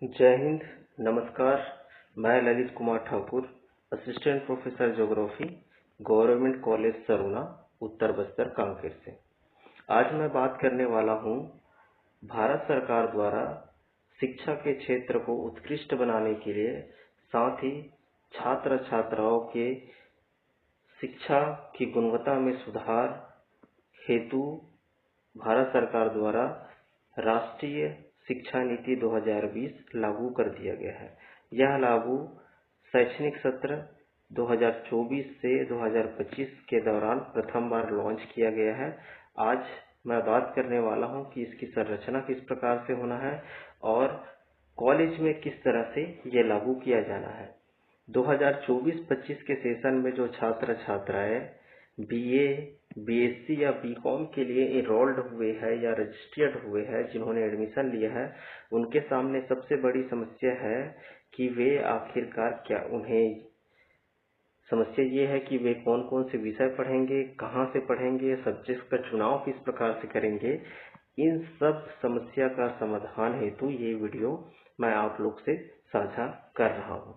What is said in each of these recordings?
जय हिंद, नमस्कार। मैं Lalit Kumar Thakur, assistant professor geography, government college Saruna, Uttar Bastar, Kanker से। आज मैं बात करने वाला हूँ भारत सरकार द्वारा शिक्षा के क्षेत्र को उत्कृष्ट बनाने के लिए, साथ ही छात्र छात्राओं के शिक्षा की गुणवत्ता में सुधार हेतु भारत सरकार द्वारा राष्ट्रीय शिक्षा नीति 2020 लागू कर दिया गया है। यह लागू शैक्षणिक सत्र 2024 से 2025 के दौरान प्रथम बार लॉन्च किया गया है। आज मैं बात करने वाला हूं कि इसकी संरचना किस प्रकार से होना है और कॉलेज में किस तरह से ये लागू किया जाना है। 2024-25 के सेशन में जो छात्र छात्राएं बीए, बीएससी या बीकॉम के लिए एनरोल्ड हुए हैं या रजिस्टर्ड हुए हैं, जिन्होंने एडमिशन लिया है, उनके सामने सबसे बड़ी समस्या है कि वे आखिरकार क्या उन्हें समस्या ये है कि वे कौन कौन से विषय पढ़ेंगे, कहाँ से पढ़ेंगे, सब्जेक्ट का चुनाव किस प्रकार से करेंगे। इन सब समस्या का समाधान हेतु ये वीडियो मैं आप लोग से साझा कर रहा हूँ।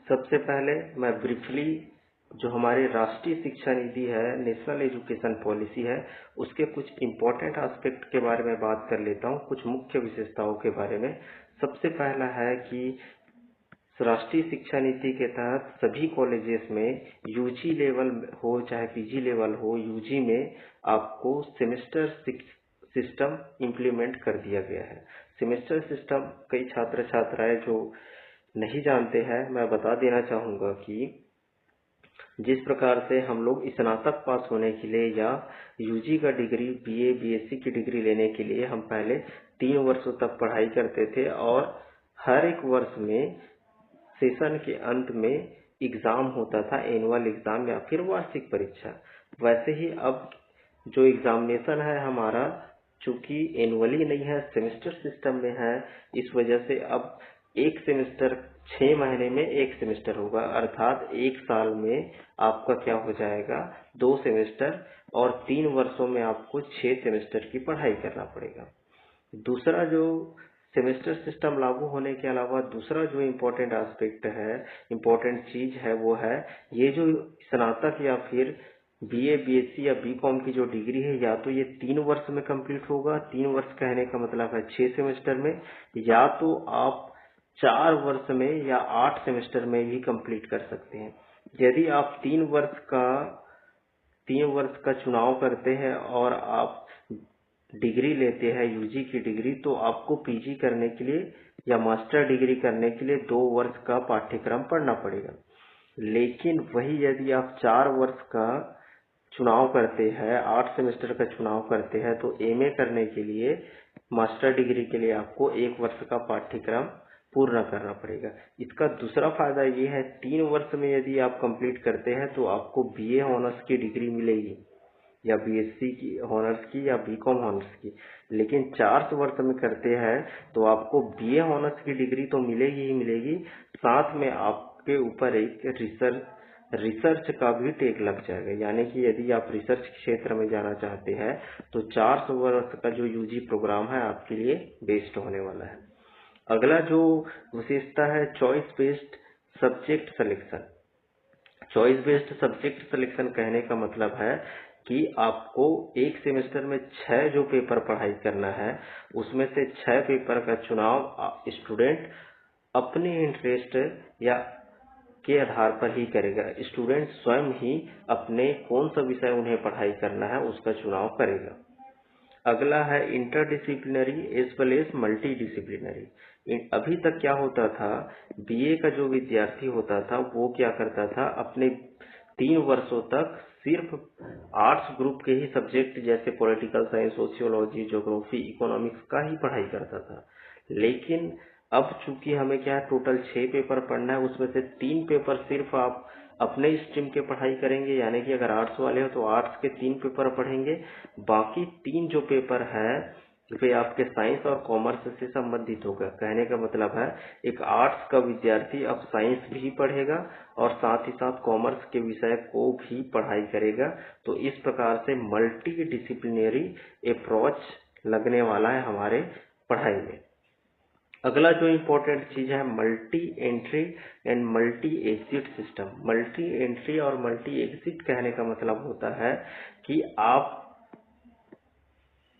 सबसे पहले मैं ब्रीफली जो हमारी राष्ट्रीय शिक्षा नीति है, नेशनल एजुकेशन पॉलिसी है, उसके कुछ इम्पोर्टेंट एस्पेक्ट के बारे में बात कर लेता हूँ, कुछ मुख्य विशेषताओं के बारे में। सबसे पहला है कि राष्ट्रीय शिक्षा नीति के तहत सभी कॉलेजेस में यूजी लेवल हो चाहे पीजी लेवल हो, यूजी में आपको सेमेस्टर सिस्टम इम्प्लीमेंट कर दिया गया है। सेमेस्टर सिस्टम कई छात्र छात्राएं जो नहीं जानते हैं, मैं बता देना चाहूँगा कि जिस प्रकार से हम लोग स्नातक पास होने के लिए या यूजी का डिग्री, बीए, बीएससी की डिग्री लेने के लिए हम पहले 3 वर्षों तक पढ़ाई करते थे और हर एक वर्ष में सेशन के अंत में एग्जाम होता था, एनुअल एग्जाम या फिर वार्षिक परीक्षा। वैसे ही अब जो एग्जामिनेशन है हमारा, चूंकि एनुअली नहीं है, सेमेस्टर सिस्टम में है, इस वजह से अब एक सेमेस्टर 6 महीने में एक सेमेस्टर होगा, अर्थात एक साल में आपका क्या हो जाएगा, 2 सेमेस्टर, और 3 वर्षों में आपको 6 सेमेस्टर की पढ़ाई करना पड़ेगा। दूसरा जो सेमेस्टर सिस्टम लागू होने के अलावा दूसरा जो इम्पोर्टेंट एस्पेक्ट है, इम्पोर्टेंट चीज है, वो है ये जो स्नातक या फिर बीए, बीएससी या बीकॉम की जो डिग्री है, या तो ये 3 वर्ष में कंप्लीट होगा, 3 वर्ष कहने का मतलब है 6 सेमेस्टर में, या तो आप 4 वर्ष में या 8 सेमेस्टर में भी कंप्लीट कर सकते हैं। यदि आप 3 वर्ष का चुनाव करते हैं और आप डिग्री लेते हैं यूजी की डिग्री, तो आपको पीजी करने के लिए या मास्टर डिग्री करने के लिए 2 वर्ष का पाठ्यक्रम पढ़ना पड़ेगा। लेकिन वही यदि आप 4 वर्ष का चुनाव करते हैं, 8 सेमेस्टर का चुनाव करते हैं, तो एमए करने के लिए, मास्टर डिग्री के लिए आपको 1 वर्ष का पाठ्यक्रम पूर्ण करना पड़ेगा। इसका दूसरा फायदा ये है, 3 वर्ष में यदि आप कंप्लीट करते हैं तो आपको बीए ऑनर्स की डिग्री मिलेगी या बीएससी की ऑनर्स की या बीकॉम ऑनर्स की। लेकिन 4 वर्ष में करते हैं तो आपको बीए ऑनर्स की डिग्री तो मिलेगी ही मिलेगी, साथ में आपके ऊपर एक रिसर्च का भी टैग लग जाएगा। यानी कि यदि आप रिसर्च क्षेत्र में जाना चाहते हैं तो 4 वर्ष का जो यूजी प्रोग्राम है आपके लिए बेस्ट होने वाला है। अगला जो विशेषता है, choice based subject selection. Choice based subject selection कहने का मतलब है कि आपको एक सेमेस्टर में 6 जो पेपर पढ़ाई करना है, उसमें से 6 पेपर का चुनाव स्टूडेंट अपने इंटरेस्ट या के आधार पर ही करेगा। स्टूडेंट स्वयं ही अपने कौन सा विषय उन्हें पढ़ाई करना है उसका चुनाव करेगा। अगला है interdisciplinary as well as multidisciplinary. अभी तक क्या होता था, बीए का जो विद्यार्थी होता था वो क्या करता था, अपने 3 वर्षों तक सिर्फ आर्ट्स ग्रुप के ही सब्जेक्ट जैसे political science, sociology, geography, economics का ही पढ़ाई करता था। लेकिन अब चूंकि हमें क्या है, टोटल 6 पेपर पढ़ना है, उसमें से 3 पेपर सिर्फ आप अपने स्ट्रीम के पढ़ाई करेंगे, यानी कि अगर आर्ट्स वाले हो तो आर्ट्स के 3 पेपर पढ़ेंगे। बाकी 3 जो पेपर है वे आपके साइंस और कॉमर्स से संबंधित होगा। कहने का मतलब है, एक आर्ट्स का विद्यार्थी अब साइंस भी पढ़ेगा और साथ ही साथ कॉमर्स के विषय को भी पढ़ाई करेगा। तो इस प्रकार से मल्टी डिसिप्लिनरी अप्रोच लगने वाला है हमारे पढ़ाई में। अगला जो इम्पोर्टेंट चीज है multi entry and multi exit system. Multi entry और मल्टी एग्जिट कहने का मतलब होता है कि आप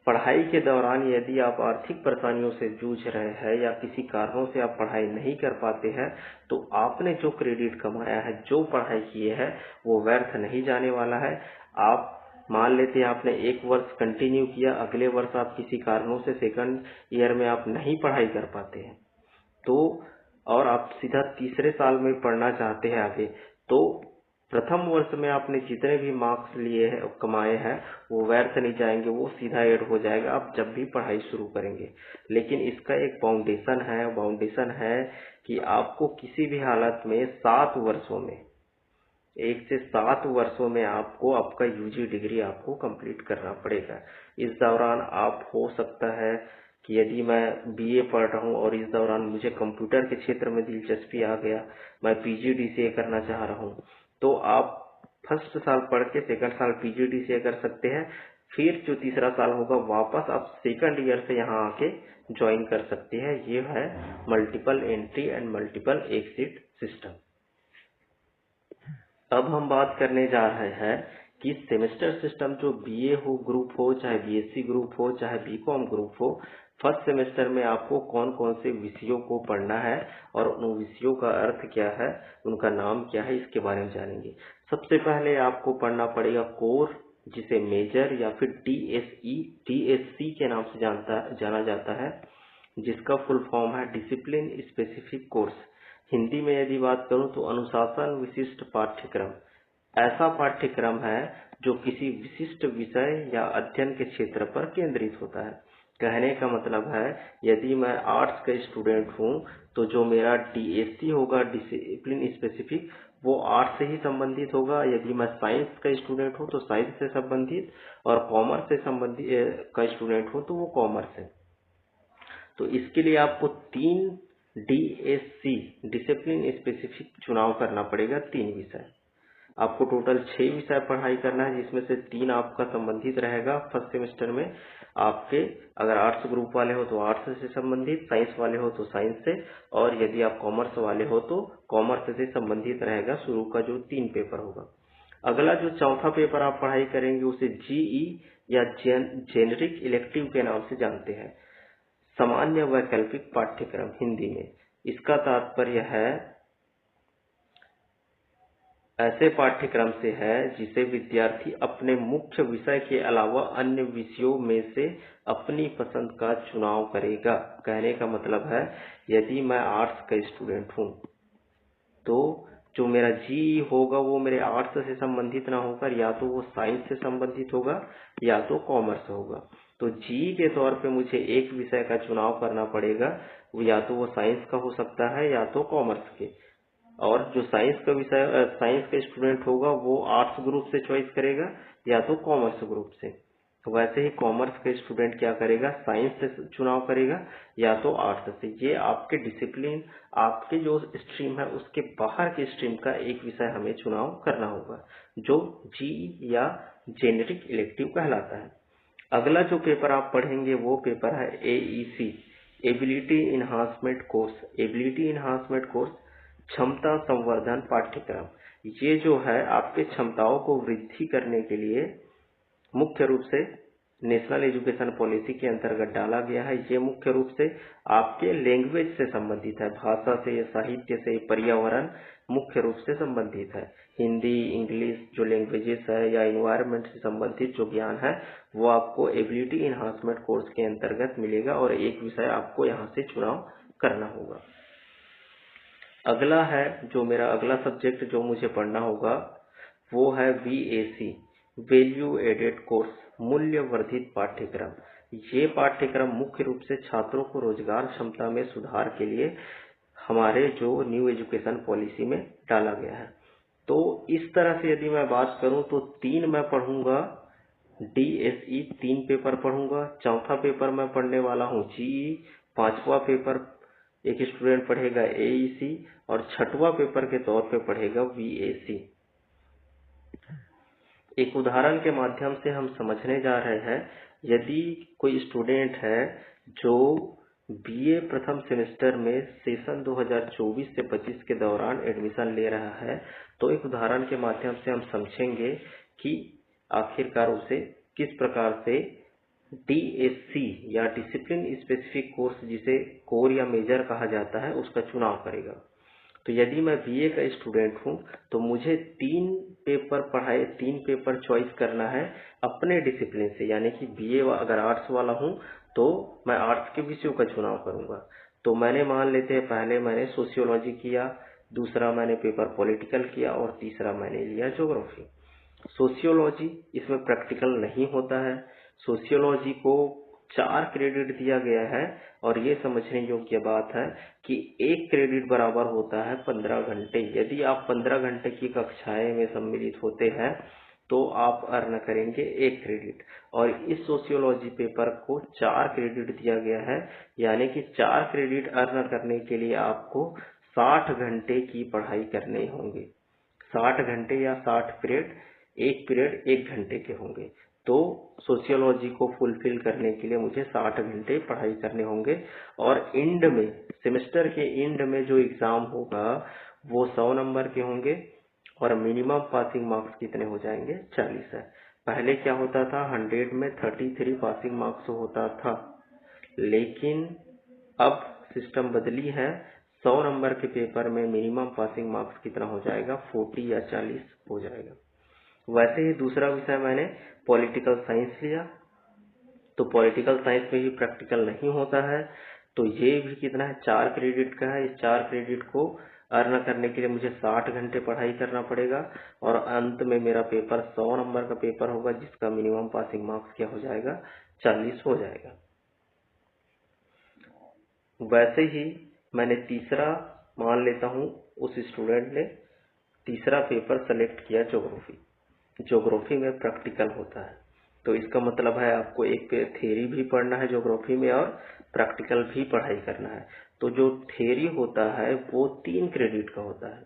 पढ़ाई के दौरान यदि आप आर्थिक परेशानियों से जूझ रहे हैं या किसी कारणों से आप पढ़ाई नहीं कर पाते हैं, तो आपने जो क्रेडिट कमाया है, जो पढ़ाई किए है, वो व्यर्थ नहीं जाने वाला है। आप मान लेते हैं आपने एक वर्ष कंटिन्यू किया, अगले वर्ष आप किसी कारणों से सेकंड ईयर में आप नहीं पढ़ाई कर पाते हैं, तो और आप सीधा तीसरे साल में पढ़ना चाहते हैं आगे, तो प्रथम वर्ष में आपने जितने भी मार्क्स लिए हैं कमाए हैं वो व्यर्थ नहीं जाएंगे, वो सीधा ऐड हो जाएगा आप जब भी पढ़ाई शुरू करेंगे। लेकिन इसका एक बाउंडेशन है कि आपको किसी भी हालत में 7 वर्षों में 1 से 7 वर्षों में आपको आपका यूजी डिग्री आपको कंप्लीट करना पड़ेगा। इस दौरान आप हो सकता है कि यदि मैं बीए पढ़ रहा हूँ और इस दौरान मुझे कंप्यूटर के क्षेत्र में दिलचस्पी आ गया, मैं पीजीडीसीए करना चाह रहा हूँ, तो आप फर्स्ट साल पढ़ के सेकंड साल पीजीडीसीए कर सकते हैं। फिर जो तीसरा साल होगा वापस आप सेकंड ईयर से यहाँ आके ज्वाइन कर सकते हैं। ये है multiple entry and multiple exit system. अब हम बात करने जा रहे हैं कि सेमेस्टर सिस्टम जो बीए हो ग्रुप हो, चाहे बीएससी ग्रुप हो, चाहे बीकॉम ग्रुप हो, फर्स्ट सेमेस्टर में आपको कौन कौन से विषयों को पढ़ना है और उन विषयों का अर्थ क्या है, उनका नाम क्या है, इसके बारे में जानेंगे। सबसे पहले आपको पढ़ना पड़ेगा कोर, जिसे मेजर या फिर टीएससी के नाम से जाना जाता है, जिसका फुल फॉर्म है डिसिप्लिन स्पेसिफिक कोर्स। हिंदी में यदि बात करूं तो अनुशासन विशिष्ट पाठ्यक्रम। ऐसा पाठ्यक्रम है जो किसी विशिष्ट विषय या अध्ययन के क्षेत्र पर केंद्रित होता है। कहने का मतलब है यदि मैं आर्ट्स का स्टूडेंट हूं तो जो मेरा डीएससी होगा, डिसिप्लिन स्पेसिफिक, वो आर्ट्स से ही संबंधित होगा। यदि मैं साइंस का स्टूडेंट हूं तो साइंस से संबंधित, और कॉमर्स से संबंधित का स्टूडेंट हूं तो वो कॉमर्स से। तो इसके लिए आपको 3 डीएससी डिसिप्लिन स्पेसिफिक चुनाव करना पड़ेगा। 3 विषय आपको टोटल 6 विषय पढ़ाई करना है, जिसमें से 3 आपका संबंधित रहेगा फर्स्ट सेमेस्टर में आपके। अगर आर्ट्स ग्रुप वाले हो तो आर्ट्स से संबंधित, साइंस वाले हो तो साइंस से, और यदि आप कॉमर्स वाले हो तो कॉमर्स से संबंधित रहेगा शुरू का जो 3 पेपर होगा। अगला जो चौथा पेपर आप पढ़ाई करेंगे उसे जीई या जेनरिक इलेक्टिव के नाम से जानते हैं, सामान्य वैकल्पिक पाठ्यक्रम हिंदी में। इसका तात्पर्य है ऐसे पाठ्यक्रम से है जिसे विद्यार्थी अपने मुख्य विषय के अलावा अन्य विषयों में से अपनी पसंद का चुनाव करेगा। कहने का मतलब है यदि मैं आर्ट्स का स्टूडेंट हूँ तो जो मेरा जी होगा वो मेरे आर्ट्स से संबंधित ना होकर या तो वो साइंस से संबंधित होगा या तो कॉमर्स होगा। तो जी के तौर पे मुझे एक विषय का चुनाव करना पड़ेगा, वो या तो वो साइंस का हो सकता है या तो कॉमर्स के। और जो साइंस का स्टूडेंट होगा वो आर्ट्स ग्रुप से चॉइस करेगा या तो कॉमर्स ग्रुप से। तो वैसे ही कॉमर्स का स्टूडेंट क्या करेगा, साइंस से चुनाव करेगा या तो आर्ट्स से। ये आपके डिसिप्लिन, आपके जो स्ट्रीम है उसके बाहर की स्ट्रीम का एक विषय हमें चुनाव करना होगा, जो जी या जेनेरिक इलेक्टिव कहलाता है। अगला जो पेपर आप पढ़ेंगे वो पेपर है AEC, ability enhancement course. Ability enhancement course क्षमता संवर्धन पाठ्यक्रम। ये जो है आपके क्षमताओं को वृद्धि करने के लिए मुख्य रूप से नेशनल एजुकेशन पॉलिसी के अंतर्गत डाला गया है। ये मुख्य रूप से आपके लैंग्वेज से संबंधित है, भाषा से, साहित्य से, पर्यावरण मुख्य रूप से संबंधित है। हिंदी, इंग्लिश जो लैंग्वेजेस है या इन्वायरमेंट से संबंधित जो ज्ञान है वो आपको एबिलिटी इन्हांसमेंट कोर्स के अंतर्गत मिलेगा और एक विषय आपको यहाँ से चुनाव करना होगा। अगला है जो मेरा अगला सब्जेक्ट जो मुझे पढ़ना होगा वो है VAC, वैल्यू एडेड कोर्स, मूल्य वर्धित पाठ्यक्रम। ये पाठ्यक्रम मुख्य रूप से छात्रों को रोजगार क्षमता में सुधार के लिए हमारे जो न्यू एजुकेशन पॉलिसी में डाला गया है। तो इस तरह से यदि मैं बात करूं तो 3 मैं पढ़ूंगा DSE, 3 पेपर पढ़ूंगा। चौथा पेपर मैं पढ़ने वाला हूँ GE, 5वां पेपर एक स्टूडेंट पढ़ेगा AEC और 6वां पेपर के तौर पे पढ़ेगा VAC। एक उदाहरण के माध्यम से हम समझने जा रहे हैं, यदि कोई स्टूडेंट है जो बीए प्रथम सेमेस्टर में सेशन 2024 से 25 के दौरान एडमिशन ले रहा है, तो एक उदाहरण के माध्यम से हम समझेंगे कि आखिरकार उसे किस प्रकार से DSC या डिसिप्लिन स्पेसिफिक कोर्स, जिसे कोर या मेजर कहा जाता है, उसका चुनाव करेगा। तो यदि मैं बीए का स्टूडेंट हूं तो मुझे 3 पेपर चॉइस करना है अपने डिसिप्लिन से, यानी कि बीए अगर आर्ट्स वाला हूं तो मैं आर्ट्स के विषयों का चुनाव करूंगा। तो मैंने मान लेते हैं पहले मैंने सोशियोलॉजी किया, दूसरा मैंने पेपर पॉलिटिकल किया और तीसरा मैंने लिया ज्योग्राफी। सोशियोलॉजी, इसमें प्रैक्टिकल नहीं होता है। सोशियोलॉजी को 4 क्रेडिट दिया गया है और ये समझने योग्य बात है कि 1 क्रेडिट बराबर होता है 15 घंटे। यदि आप 15 घंटे की कक्षाएं में सम्मिलित होते हैं तो आप अर्न करेंगे 1 क्रेडिट, और इस सोशियोलॉजी पेपर को 4 क्रेडिट दिया गया है, यानी कि 4 क्रेडिट अर्न करने के लिए आपको 60 घंटे की पढ़ाई करने होंगे। 60 घंटे या 60 पीरियड, एक पीरियड 1 घंटे के होंगे। तो सोशियोलॉजी को फुलफिल करने के लिए मुझे 60 घंटे पढ़ाई करने होंगे, और एंड में, सेमेस्टर के एंड में जो एग्जाम होगा वो 100 नंबर के होंगे, और मिनिमम पासिंग मार्क्स कितने हो जाएंगे? 40 है। पहले क्या होता था, 100 में 33 पासिंग मार्क्स होता था, लेकिन अब सिस्टम बदली है। 100 नंबर के पेपर में मिनिमम पासिंग मार्क्स कितना हो जाएगा? 40 या 40 हो जाएगा। वैसे ही दूसरा विषय मैंने पॉलिटिकल साइंस लिया, तो पॉलिटिकल साइंस में भी प्रैक्टिकल नहीं होता है, तो ये भी कितना है? 4 क्रेडिट का है। इस 4 क्रेडिट को अर्न करने के लिए मुझे 60 घंटे पढ़ाई करना पड़ेगा, और अंत में मेरा पेपर 100 नंबर का पेपर होगा, जिसका मिनिमम पासिंग मार्क्स क्या हो जाएगा? 40 हो जाएगा। वैसे ही मैंने तीसरा, मान लेता हूं उस स्टूडेंट ने तीसरा पेपर सेलेक्ट किया ज्योग्राफी। ज्योग्राफी में प्रैक्टिकल होता है, तो इसका मतलब है आपको एक थ्योरी भी पढ़ना है ज्योग्राफी में और प्रैक्टिकल भी पढ़ाई करना है। तो जो थ्योरी होता है वो 3 क्रेडिट का होता है।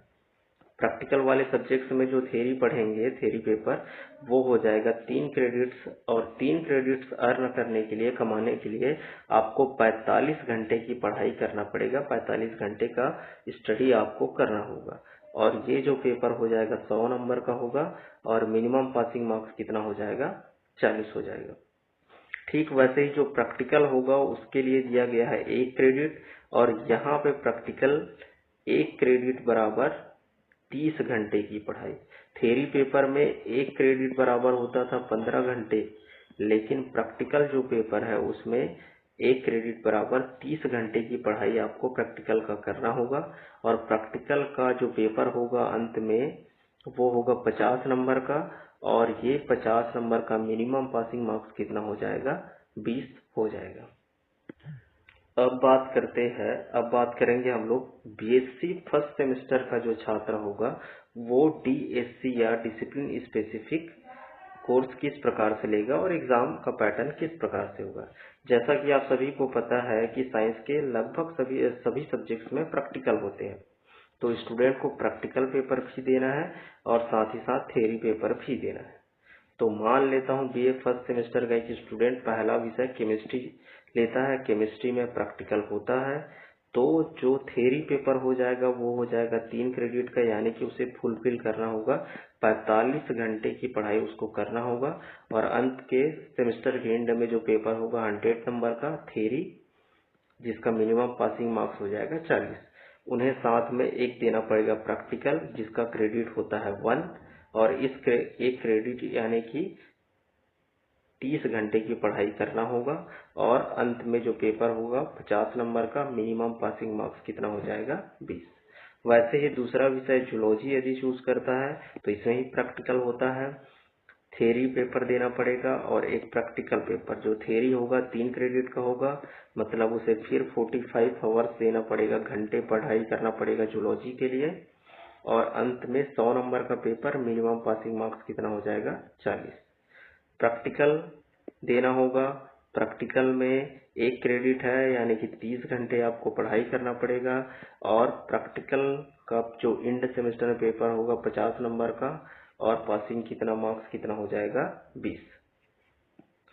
प्रैक्टिकल वाले सब्जेक्ट्स में जो थ्योरी पढ़ेंगे, थ्योरी पेपर, वो हो जाएगा 3 क्रेडिट्स, और 3 क्रेडिट्स अर्न करने के लिए, कमाने के लिए आपको 45 घंटे की पढ़ाई करना पड़ेगा। 45 घंटे का स्टडी आपको करना होगा, और ये जो पेपर हो जाएगा 100 नंबर का होगा, और मिनिमम पासिंग मार्क्स कितना हो जाएगा? 40 हो जाएगा। ठीक वैसे ही जो प्रैक्टिकल होगा उसके लिए दिया गया है 1 क्रेडिट, और यहाँ पे प्रैक्टिकल 1 क्रेडिट बराबर 30 घंटे की पढ़ाई। थ्योरी पेपर में 1 क्रेडिट बराबर होता था 15 घंटे, लेकिन प्रैक्टिकल जो पेपर है उसमें 1 क्रेडिट बराबर 30 घंटे की पढ़ाई आपको प्रैक्टिकल का करना होगा, और प्रैक्टिकल का जो पेपर होगा अंत में वो होगा 50 नंबर का, और ये 50 नंबर का मिनिमम पासिंग मार्क्स कितना हो जाएगा? 20 हो जाएगा। अब बात करेंगे हम लोग बीएससी फर्स्ट सेमेस्टर का जो छात्र होगा वो डीएससी या डिसिप्लिन स्पेसिफिक कोर्स किस प्रकार से लेगा और एग्जाम का पैटर्न किस प्रकार से होगा। जैसा कि आप सभी को पता है कि साइंस के लगभग सभी सब्जेक्ट्स में प्रैक्टिकल होते हैं, तो स्टूडेंट को प्रैक्टिकल पेपर भी देना है और साथ ही साथ थ्योरी पेपर भी देना है। तो मान लेता हूँ बीए फर्स्ट सेमेस्टर का एक स्टूडेंट पहला विषय केमिस्ट्री लेता है, केमिस्ट्री में प्रैक्टिकल होता है, तो जो थ्योरी पेपर हो जाएगा वो हो जाएगा 3 क्रेडिट का, यानी कि उसे फुलफिल करना होगा, 45 घंटे की पढ़ाई उसको करना होगा, और अंत के सेमेस्टर के एंड में जो पेपर होगा 100 नंबर का थ्योरी, जिसका मिनिमम पासिंग मार्क्स हो जाएगा 40। उन्हें साथ में एक देना पड़ेगा प्रैक्टिकल, जिसका क्रेडिट होता है 1, और इस एक क्रेडिट यानी कि 30 घंटे की पढ़ाई करना होगा, और अंत में जो पेपर होगा 50 नंबर का, मिनिमम पासिंग मार्क्स कितना हो जाएगा? 20। वैसे ही दूसरा विषय जूलॉजी यदि चूज करता है तो इसमें ही प्रैक्टिकल होता है, थ्योरी पेपर देना पड़ेगा और एक प्रैक्टिकल पेपर। जो थ्योरी होगा 3 क्रेडिट का होगा, मतलब उसे फिर 45 आवर्स देना पड़ेगा, घंटे पढ़ाई करना पड़ेगा जूलॉजी के लिए, और अंत में 100 नंबर का पेपर, मिनिमम पासिंग मार्क्स कितना हो जाएगा? 40। प्रैक्टिकल देना होगा, प्रैक्टिकल में 1 क्रेडिट है, यानी कि 30 घंटे आपको पढ़ाई करना पड़ेगा, और प्रैक्टिकल का जो एंड सेमेस्टर में पेपर होगा 50 नंबर का, और पासिंग कितना मार्क्स कितना हो जाएगा? 20।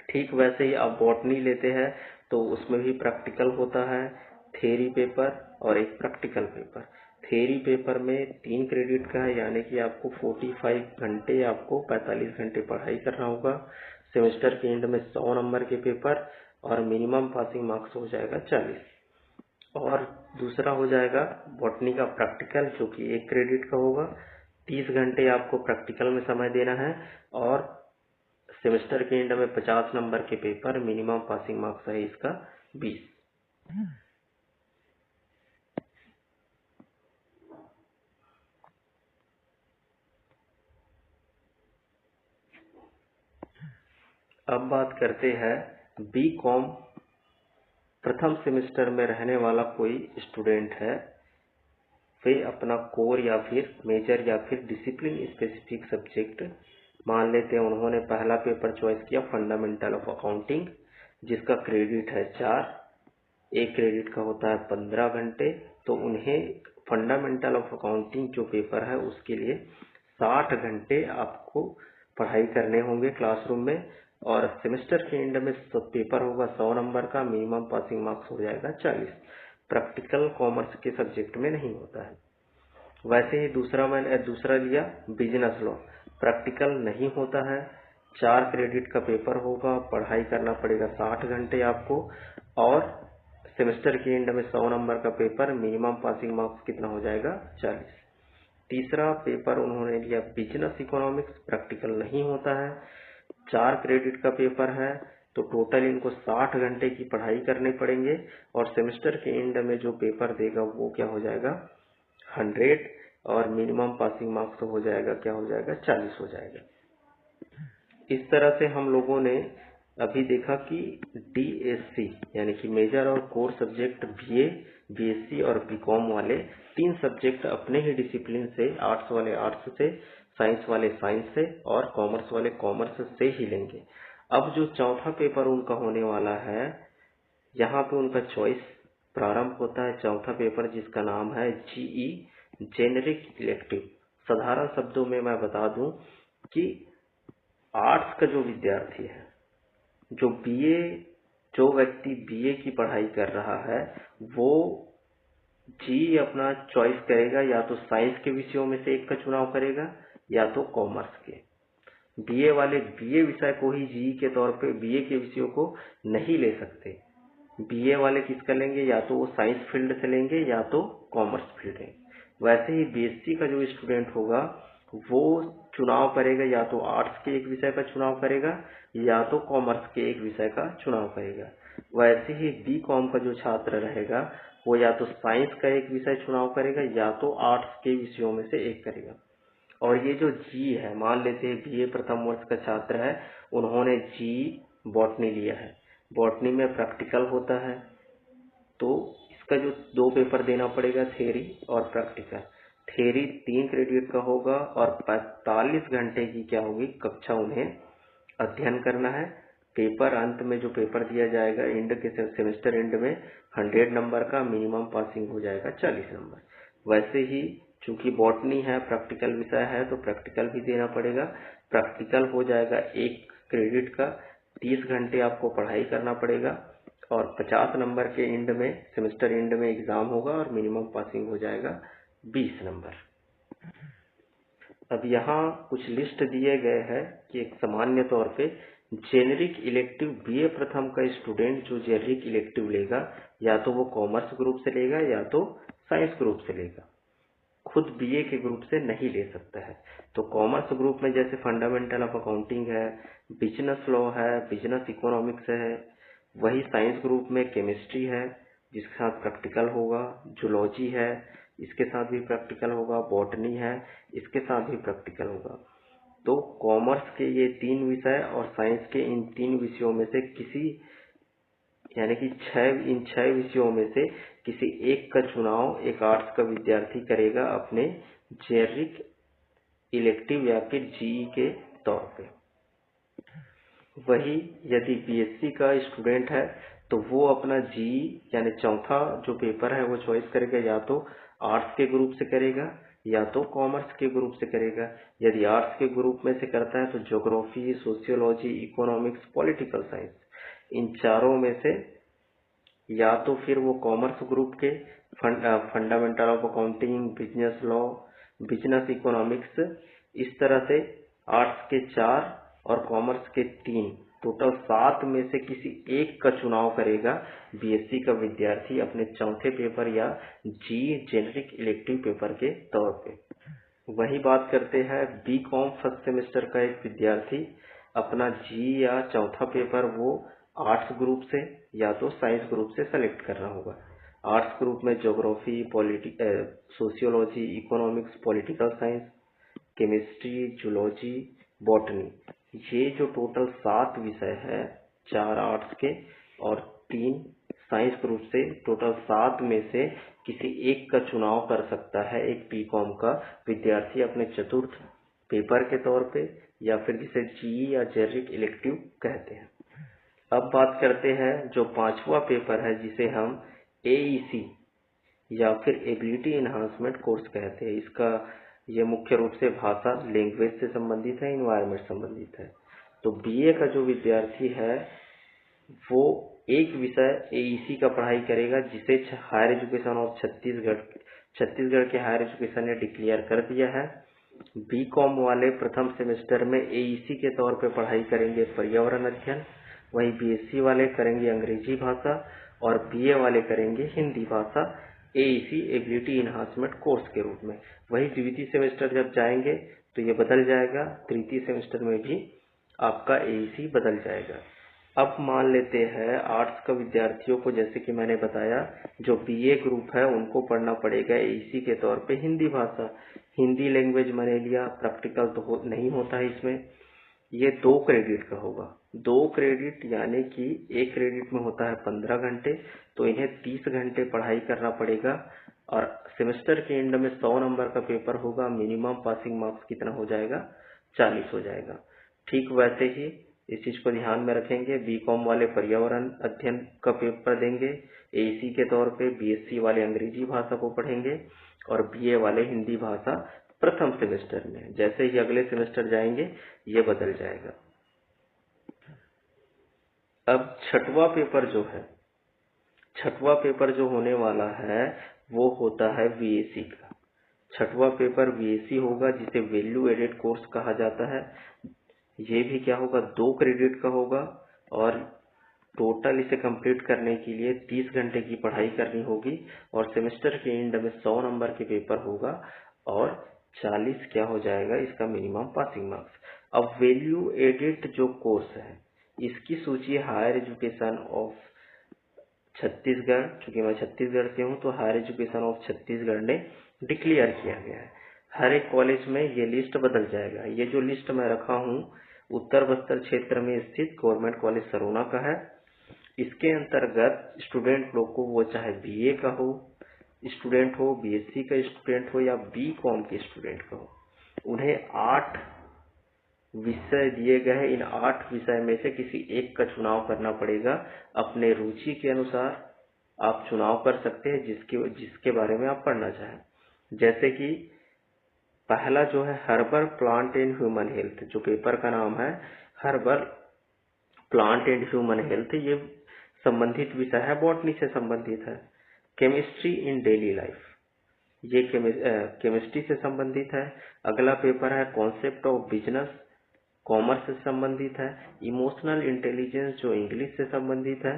ठीक वैसे ही आप बॉटनी लेते हैं, तो उसमें भी प्रैक्टिकल होता है, थ्योरी पेपर और एक प्रैक्टिकल पेपर। थ्योरी पेपर में 3 क्रेडिट का है, यानी कि आपको 45 घंटे, आपको 45 घंटे पढ़ाई करना होगा। सेमेस्टर के एंड में 100 नंबर के पेपर और मिनिमम पासिंग मार्क्स हो जाएगा 40। और दूसरा हो जाएगा बॉटनी का प्रैक्टिकल, जो कि 1 क्रेडिट का होगा। 30 घंटे आपको प्रैक्टिकल में समय देना है और सेमेस्टर के एंड में 50 नंबर के पेपर, मिनिमम पासिंग मार्क्स है इसका 20। अब बात करते हैं B.Com प्रथम सेमेस्टर में रहने वाला कोई स्टूडेंट है, वे अपना कोर या फिर मेजर या फिर डिसिप्लिन स्पेसिफिक सब्जेक्ट मान लेते हैं। उन्होंने पहला पेपर चॉइस किया फंडामेंटल ऑफ अकाउंटिंग, जिसका क्रेडिट है 4, 1 क्रेडिट का होता है 15 घंटे। तो उन्हें फंडामेंटल ऑफ अकाउंटिंग जो पेपर है उसके लिए 60 घंटे आपको पढ़ाई करने होंगे क्लासरूम में। और सेमेस्टर के एंड में पेपर होगा 100 नंबर का, मिनिमम पासिंग मार्क्स हो जाएगा 40। प्रैक्टिकल कॉमर्स के सब्जेक्ट में नहीं होता है। वैसे ही मैंने दूसरा लिया बिजनेस लॉ, प्रैक्टिकल नहीं होता है, 4 क्रेडिट का पेपर होगा, पढ़ाई करना पड़ेगा 60 घंटे आपको। और सेमेस्टर के एंड में 100 नंबर का पेपर, मिनिमम पासिंग मार्क्स कितना हो जाएगा 40। तीसरा पेपर उन्होंने लिया बिजनेस इकोनॉमिक्स, प्रैक्टिकल नहीं होता है, 4 क्रेडिट का पेपर है। तो टोटल इनको 60 घंटे की पढ़ाई करने पड़ेंगे और सेमेस्टर के एंड में जो पेपर देगा वो क्या हो जाएगा 100 और मिनिमम पासिंग मार्क्स हो जाएगा क्या हो जाएगा 40 हो जाएगा। इस तरह से हम लोगों ने अभी देखा कि DSC यानी कि मेजर और कोर सब्जेक्ट BA, BSc और B.Com वाले 3 सब्जेक्ट अपने ही डिसिप्लिन से, आर्ट्स वाले आर्ट्स से, साइंस वाले साइंस से और कॉमर्स वाले कॉमर्स से ही लेंगे। अब जो चौथा पेपर उनका होने वाला है, यहाँ पे उनका चॉइस प्रारंभ होता है चौथा पेपर, जिसका नाम है GE जेनेरिक इलेक्टिव। साधारण शब्दों में मैं बता दूं कि आर्ट्स का जो विद्यार्थी है, जो व्यक्ति BA की पढ़ाई कर रहा है, वो GE अपना चॉइस करेगा, या तो साइंस के विषयों में से एक का चुनाव करेगा या तो कॉमर्स के। BA वाले BA विषय को ही GE के तौर पे BA के विषयों को नहीं ले सकते। BA वाले किसका लेंगे, या तो वो साइंस फील्ड से लेंगे या तो कॉमर्स फील्ड है। वैसे ही BSc का जो स्टूडेंट होगा वो चुनाव करेगा, या तो आर्ट्स के एक विषय का चुनाव करेगा या तो कॉमर्स के एक विषय का चुनाव करेगा। वैसे ही B.Com का जो छात्र रहेगा वो या तो साइंस का एक विषय चुनाव करेगा या तो आर्ट्स के विषयों में से एक करेगा। और ये जो GE है, मान लेते हैं BA प्रथम वर्ष का छात्र है, उन्होंने GE बॉटनी लिया है। बॉटनी में प्रैक्टिकल होता है, तो इसका जो 2 पेपर देना पड़ेगा, थ्योरी और प्रैक्टिकल। थ्योरी 3 क्रेडिट का होगा और 45 घंटे की क्या होगी कक्षा उन्हें अध्ययन करना है। पेपर अंत में जो पेपर दिया जाएगा एंड के सेमेस्टर एंड में 100 नंबर का, मिनिमम पासिंग हो जाएगा 40 नंबर। वैसे ही चूंकि बॉटनी है, प्रैक्टिकल विषय है, तो प्रैक्टिकल भी देना पड़ेगा। प्रैक्टिकल हो जाएगा 1 क्रेडिट का, 30 घंटे आपको पढ़ाई करना पड़ेगा और 50 नंबर के एंड में, सेमेस्टर एंड में एग्जाम होगा और मिनिमम पासिंग हो जाएगा 20 नंबर। अब यहाँ कुछ लिस्ट दिए गए हैं कि एक सामान्य तौर पे जेनेरिक इलेक्टिव BA प्रथम का स्टूडेंट जो जेनेरिक इलेक्टिव लेगा, या तो वो कॉमर्स ग्रुप से लेगा या तो साइंस ग्रुप से लेगा, खुद BA के ग्रुप से नहीं ले सकता है। तो कॉमर्स ग्रुप में जैसे फंडामेंटल ऑफ अकाउंटिंग है, बिजनेस लॉ है, बिजनेस इकोनॉमिक्स है। वही साइंस ग्रुप में केमिस्ट्री है जिसके साथ प्रैक्टिकल होगा, जूलॉजी है इसके साथ भी प्रैक्टिकल होगा, बॉटनी है इसके साथ भी प्रैक्टिकल होगा। तो कॉमर्स के ये 3 विषय और साइंस के इन 3 विषयों में से किसी, यानी कि इन 6 विषयों में से किसी एक का चुनाव एक आर्ट्स का विद्यार्थी करेगा अपने जेनेरिक इलेक्टिव या फिर GE के तौर पे। वही यदि BSc का स्टूडेंट है तो वो अपना GE यानी चौथा जो पेपर है वो चॉइस करेगा, या तो आर्ट्स के ग्रुप से करेगा या तो कॉमर्स के ग्रुप से करेगा। यदि आर्ट्स के ग्रुप में से करता है तो geography, sociology, economics, political science, इन चारों में से या तो फिर वो कॉमर्स ग्रुप के fundamental of accounting, business law, business economics, इस तरह से आर्ट्स के 4 और कॉमर्स के 3, टोटल 7 में से किसी एक का चुनाव करेगा बीएससी का विद्यार्थी अपने चौथे पेपर या जी जेनरिक इलेक्टिव पेपर के तौर पे। वही बात करते हैं बी कॉम फर्स्ट सेमेस्टर का एक विद्यार्थी अपना जी या चौथा पेपर वो आर्ट्स ग्रुप से या तो साइंस ग्रुप से सेलेक्ट करना होगा। आर्ट्स ग्रुप में geography, sociology, economics, political science, chemistry, zoology, botany, ये जो टोटल 7 विषय है, 4 आर्ट्स के और 3 साइंस ग्रुप से, टोटल 7 में से किसी एक का चुनाव कर सकता है एक बीकॉम का विद्यार्थी अपने चतुर्थ पेपर के तौर पे, या फिर जिसे जी या जेनरिक इलेक्टिव कहते हैं। अब बात करते हैं जो 5वां पेपर है जिसे हम एईसी या फिर एबिलिटी इन्हांसमेंट कोर्स कहते हैं। इसका ये मुख्य रूप से भाषा, लैंग्वेज से संबंधित है, इन्वायरमेंट संबंधित है। तो बीए का जो विद्यार्थी है वो एक विषय एईसी का पढ़ाई करेगा जिसे हायर एजुकेशन ऑफ छत्तीसगढ़ के हायर एजुकेशन ने डिक्लेयर कर दिया है। बीकॉम वाले प्रथम सेमेस्टर में एईसी के तौर पे पढ़ाई करेंगे पर्यावरण अध्ययन, वही बीएससी वाले करेंगे अंग्रेजी भाषा और बीए वाले करेंगे हिंदी भाषा एईसी एबिलिटी इन्हांसमेंट कोर्स के रूप में। वही द्वितीय सेमेस्टर जब जाएंगे तो ये बदल जाएगा, तृतीय सेमेस्टर में भी आपका एईसी बदल जाएगा। अब मान लेते हैं आर्ट्स का विद्यार्थियों को, जैसे कि मैंने बताया, जो बीए ग्रुप है उनको पढ़ना पड़ेगा एईसी के तौर पे हिंदी भाषा। हिंदी लैंग्वेज मैंने लिया, प्रैक्टिकल तो नहीं होता है इसमें। ये 2 क्रेडिट का होगा। 2 क्रेडिट यानी कि एक क्रेडिट में होता है 15 घंटे, तो इन्हें 30 घंटे पढ़ाई करना पड़ेगा और सेमेस्टर के एंड में 100 नंबर का पेपर होगा। मिनिमम पासिंग मार्क्स कितना हो जाएगा? 40 हो जाएगा। ठीक वैसे ही इस चीज को ध्यान में रखेंगे, बीकॉम वाले पर्यावरण अध्ययन का पेपर देंगे एईसी के तौर पे, बीएससी वाले अंग्रेजी भाषा को पढ़ेंगे और बीए वाले हिंदी भाषा प्रथम सेमेस्टर में। जैसे ही अगले सेमेस्टर जाएंगे ये बदल जाएगा। अब छठवां पेपर जो होने वाला है वो होता है वीएसी का। छठवां पेपर वीएसी होगा जिसे वैल्यू एडेड कोर्स कहा जाता है। ये भी क्या होगा? 2 क्रेडिट का होगा और टोटल इसे कंप्लीट करने के लिए 30 घंटे की पढ़ाई करनी होगी और सेमेस्टर के एंड में 100 नंबर के पेपर होगा और 40 क्या हो जाएगा इसका मिनिमम पासिंग मार्क्स। अब वैल्यू एडेड जो कोर्स है इसकी सूची हायर एजुकेशन ऑफ छत्तीसगढ़, चूंकि मैं छत्तीसगढ़ से हूँ तो हायर एजुकेशन ऑफ छत्तीसगढ़ ने डिक्लेयर किया गया है। हर एक कॉलेज में ये लिस्ट बदल जाएगा। ये जो लिस्ट मैं रखा हूँ उत्तर बस्तर क्षेत्र में स्थित गवर्नमेंट कॉलेज सरोना का है। इसके अंतर्गत स्टूडेंट लोग को, वो चाहे बीए का हो स्टूडेंट हो, बीएससी का स्टूडेंट हो या बीकॉम के स्टूडेंट का हो, उन्हें 8 विषय दिए गए हैं। इन 8 विषय में से किसी एक का चुनाव करना पड़ेगा। अपने रुचि के अनुसार आप चुनाव कर सकते हैं जिसके बारे में आप पढ़ना चाहें। जैसे कि पहला जो है herbal plant and human health, जो पेपर का नाम है herbal plant and human health, ये संबंधित विषय है, बॉटनी से संबंधित है। केमिस्ट्री इन डेली लाइफ, ये केमिस्ट्री से संबंधित है। अगला पेपर है कॉन्सेप्ट ऑफ बिजनेस, कॉमर्स से संबंधित है। इमोशनल इंटेलिजेंस जो इंग्लिश से संबंधित है।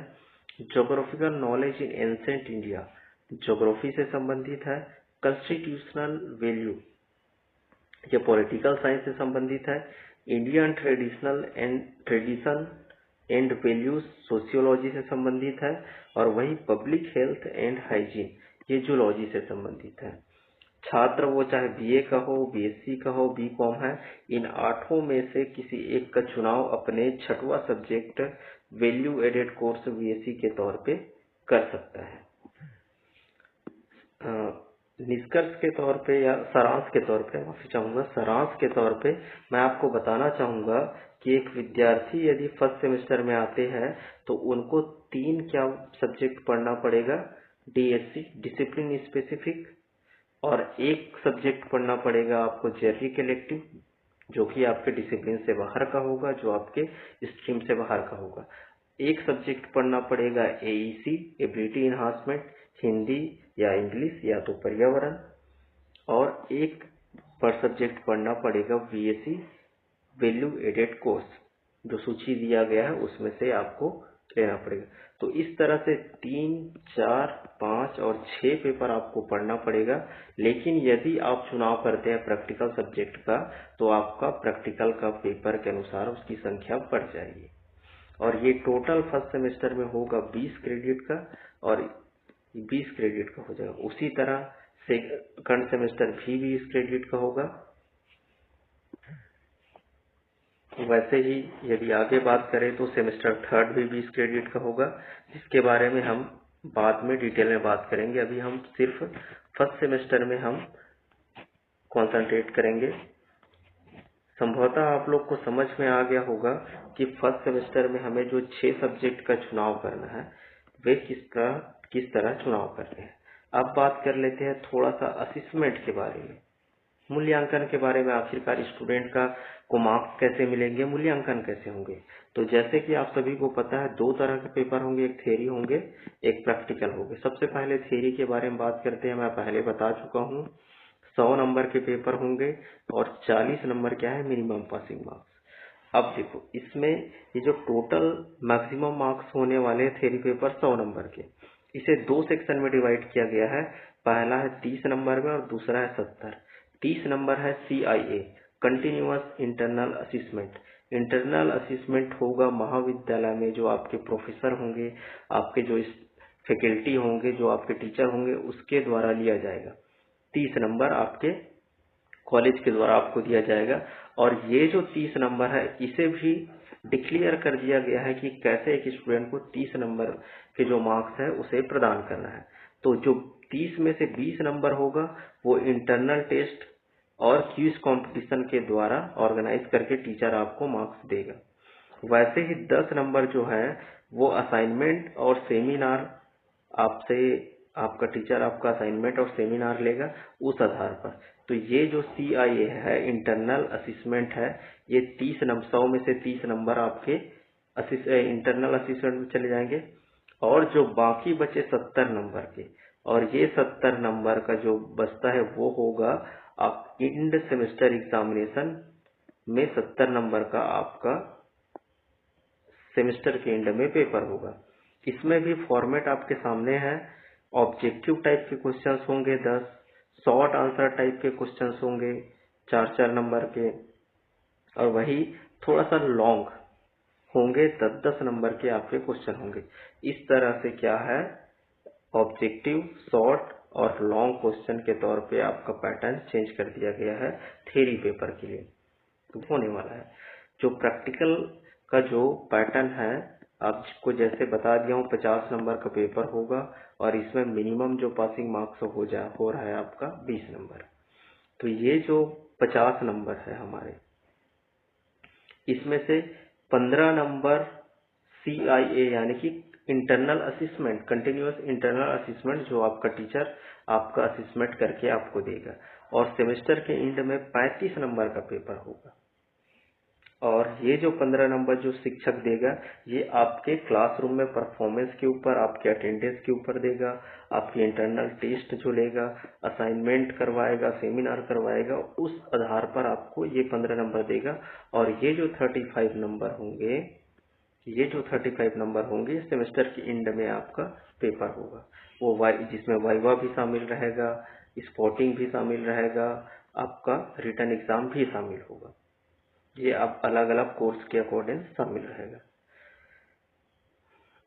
Geographical knowledge in ancient India, geography से संबंधित है। कॉन्स्टिट्यूशनल वैल्यू, ये पॉलिटिकल साइंस से संबंधित है। Indian tradition and values, sociology से संबंधित है। और वही पब्लिक हेल्थ एंड हाइजीन, ये जूलॉजी से संबंधित है। छात्र वो चाहे बीए का हो, बीएससी का हो, बीकॉम है, इन 8 में से किसी एक का चुनाव अपने छठवां subject value added course BSc के तौर पे कर सकता है। निष्कर्ष के तौर पे या सारांश के तौर पे, माफी चाहूंगा, सारांश के तौर पे मैं आपको बताना चाहूंगा कि एक विद्यार्थी यदि फर्स्ट सेमेस्टर में आते हैं तो उनको 3 क्या सब्जेक्ट पढ़ना पड़ेगा? डीएससी, डिसिप्लिन स्पेसिफिक, और एक सब्जेक्ट पढ़ना पड़ेगा आपको जेनरिक इलेक्टिव, जो कि आपके डिसिप्लिन से बाहर का होगा, जो आपके स्ट्रीम से बाहर का होगा। एक सब्जेक्ट पढ़ना पड़ेगा AEC एबिलिटी इन्हांसमेंट, हिंदी या इंग्लिश या तो पर्यावरण, और एक पर सब्जेक्ट पढ़ना पड़ेगा VSC वैल्यू एडेड कोर्स, जो सूची दिया गया है उसमें से आपको लेना पड़ेगा। तो इस तरह से 3, 4, 5 और 6 पेपर आपको पढ़ना पड़ेगा। लेकिन यदि आप चुनाव करते हैं प्रैक्टिकल सब्जेक्ट का, तो आपका प्रैक्टिकल का पेपर के अनुसार उसकी संख्या बढ़ जाएगी। और ये टोटल फर्स्ट सेमेस्टर में होगा 20 क्रेडिट का, और 20 क्रेडिट का हो जाएगा। उसी तरह सेकंड सेमेस्टर भी 20 क्रेडिट का होगा। वैसे ही यदि आगे बात करें तो सेमेस्टर थर्ड भी 20 क्रेडिट का होगा, जिसके बारे में हम बाद में डिटेल में बात करेंगे। अभी हम सिर्फ फर्स्ट सेमेस्टर में हम कंसंट्रेट करेंगे। संभवतः आप लोग को समझ में आ गया होगा कि फर्स्ट सेमेस्टर में हमें जो 6 सब्जेक्ट का चुनाव करना है वे किस तरह चुनाव करते हैं। अब बात कर लेते हैं थोड़ा सा असेसमेंट के बारे में, मूल्यांकन के बारे में। आखिरकार स्टूडेंट को मार्क्स कैसे मिलेंगे, मूल्यांकन कैसे होंगे। तो जैसे कि आप सभी को पता है 2 तरह के पेपर होंगे, एक थ्योरी होंगे, एक प्रैक्टिकल होंगे। सबसे पहले थ्योरी के बारे में बात करते हैं। मैं पहले बता चुका हूँ 100 नंबर के पेपर होंगे और 40 नंबर क्या है, मिनिमम पासिंग मार्क्स। अब देखो इसमें ये जो टोटल मैक्सिमम मार्क्स होने वाले थ्योरी पेपर 100 नंबर के, इसे 2 सेक्शन में डिवाइड किया गया है। पहला है 30 नंबर में और दूसरा है 70। 30 नंबर है CIA continuous internal assessment. Internal assessment होगा महाविद्यालय में, जो आपके प्रोफेसर होंगे, आपके जो फैकल्टी होंगे, जो आपके टीचर होंगे, उसके द्वारा लिया जाएगा। 30 नंबर आपके कॉलेज के द्वारा आपको दिया जाएगा। और ये जो 30 नंबर है इसे भी डिक्लेयर कर दिया गया है कि कैसे एक स्टूडेंट को 30 नंबर के जो मार्क्स है उसे प्रदान करना है। तो जो 30 में से 20 नंबर होगा वो इंटरनल टेस्ट और क्विज कंपटीशन के द्वारा ऑर्गेनाइज करके टीचर आपको मार्क्स देगा। वैसे ही 10 नंबर जो है वो असाइनमेंट और सेमिनार, आपसे आपका टीचर आपका असाइनमेंट और सेमिनार लेगा उस आधार पर। तो ये जो CIA है इंटरनल असेसमेंट है, ये 100 में से 30 नंबर आपके इंटरनल असेसमेंट में चले जाएंगे। और जो बाकी बचे 70 नंबर के, और ये 70 नंबर का जो बचता है वो होगा आप एंड सेमेस्टर एग्जामिनेशन में 70 नंबर का आपका सेमेस्टर के एंड में पेपर होगा। इसमें भी फॉर्मेट आपके सामने है। ऑब्जेक्टिव टाइप के क्वेश्चंस होंगे 10, शॉर्ट आंसर टाइप के क्वेश्चंस होंगे 4-4 नंबर के, और वही थोड़ा सा लॉन्ग होंगे 10-10 नंबर के आपके क्वेश्चन होंगे। इस तरह से क्या है, ऑब्जेक्टिव, शॉर्ट और लॉन्ग क्वेश्चन के तौर पे आपका पैटर्न चेंज कर दिया गया है थ्योरी पेपर के लिए। तो होने वाला है जो प्रैक्टिकल का जो पैटर्न है, आपको जैसे बता दिया हूँ 50 नंबर का पेपर होगा, और इसमें मिनिमम जो पासिंग मार्क्स हो रहा है आपका 20 नंबर। तो ये जो 50 नंबर है हमारे, इसमें से 15 नंबर CIA यानी कि internal assessment, continuous internal assessment, जो आपका टीचर आपका असेसमेंट करके आपको देगा। और सेमेस्टर के एंड में 35 नंबर का पेपर होगा। और ये जो 15 नंबर जो शिक्षक देगा, ये आपके क्लासरूम में परफॉर्मेंस के ऊपर, आपके अटेंडेंस के ऊपर देगा, आपकी इंटरनल टेस्ट जो लेगा, असाइनमेंट करवाएगा, सेमिनार करवाएगा, उस आधार पर आपको ये 15 नंबर देगा। और ये जो 35 नंबर होंगे, ये जो 35 नंबर होंगे सेमेस्टर के एंड में आपका पेपर होगा। वो जिसमें वाइवा भी शामिल रहेगा, स्पॉटिंग भी शामिल रहेगा, आपका रिटन एग्जाम भी शामिल होगा। ये आप अलग अलग कोर्स के अकॉर्डिंग शामिल रहेगा।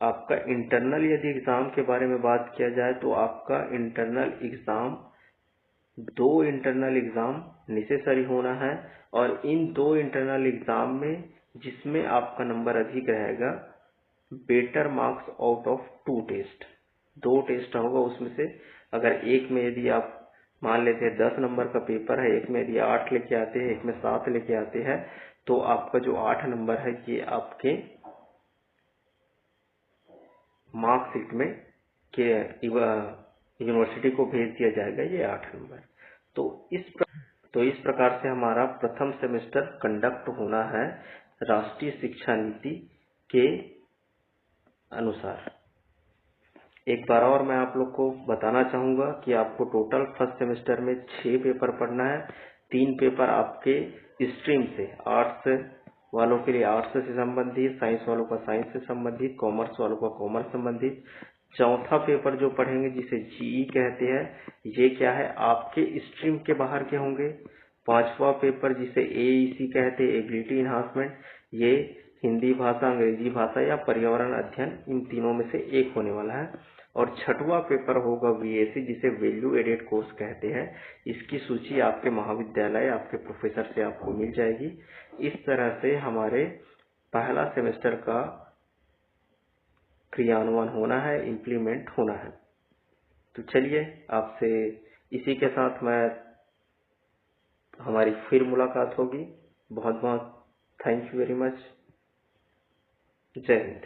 आपका इंटरनल यदि एग्जाम के बारे में बात किया जाए तो आपका internal exam 2 internal exam necessary होना है। और इन 2 इंटरनल एग्जाम में जिसमें आपका नंबर अधिक रहेगा, better marks out of 2 test, 2 test होगा उसमें से। अगर एक में यदि आप मान लेते हैं 10 नंबर का पेपर है, एक में यदि 8 लेके आते हैं, एक में 7 लेके आते हैं, तो आपका जो 8 नंबर है ये आपके मार्कशीट में के यूनिवर्सिटी को भेज दिया जाएगा, ये 8 नंबर। तो इस प्रकार से हमारा प्रथम सेमेस्टर कंडक्ट होना है राष्ट्रीय शिक्षा नीति के अनुसार। एक बार और मैं आप लोग को बताना चाहूँगा कि आपको टोटल फर्स्ट सेमेस्टर में 6 पेपर पढ़ना है। 3 पेपर आपके स्ट्रीम से, आर्ट्स वालों के लिए आर्ट्स से संबंधित, साइंस वालों का साइंस से संबंधित, कॉमर्स वालों का कॉमर्स संबंधित। चौथा पेपर जो पढ़ेंगे जिसे जीई कहते हैं, ये क्या है, आपके स्ट्रीम के बाहर के होंगे। पांचवा पेपर जिसे एईसी कहते हैं, एबिलिटी इन्हांसमेंट, ये हिंदी भाषा, अंग्रेजी भाषा या पर्यावरण अध्ययन, इन तीनों में से एक होने वाला है। और छठवां पेपर होगा वीएसी, जिसे वैल्यू एडेड कोर्स कहते हैं। इसकी सूची आपके महाविद्यालय, आपके प्रोफेसर से आपको मिल जाएगी। इस तरह से हमारे पहला सेमेस्टर का क्रियान्वयन होना है, इम्प्लीमेंट होना है। तो चलिए, आपसे इसी के साथ मैं हमारी फिर मुलाकात होगी। बहुत बहुत थैंक यू वेरी मच। जय हिंद।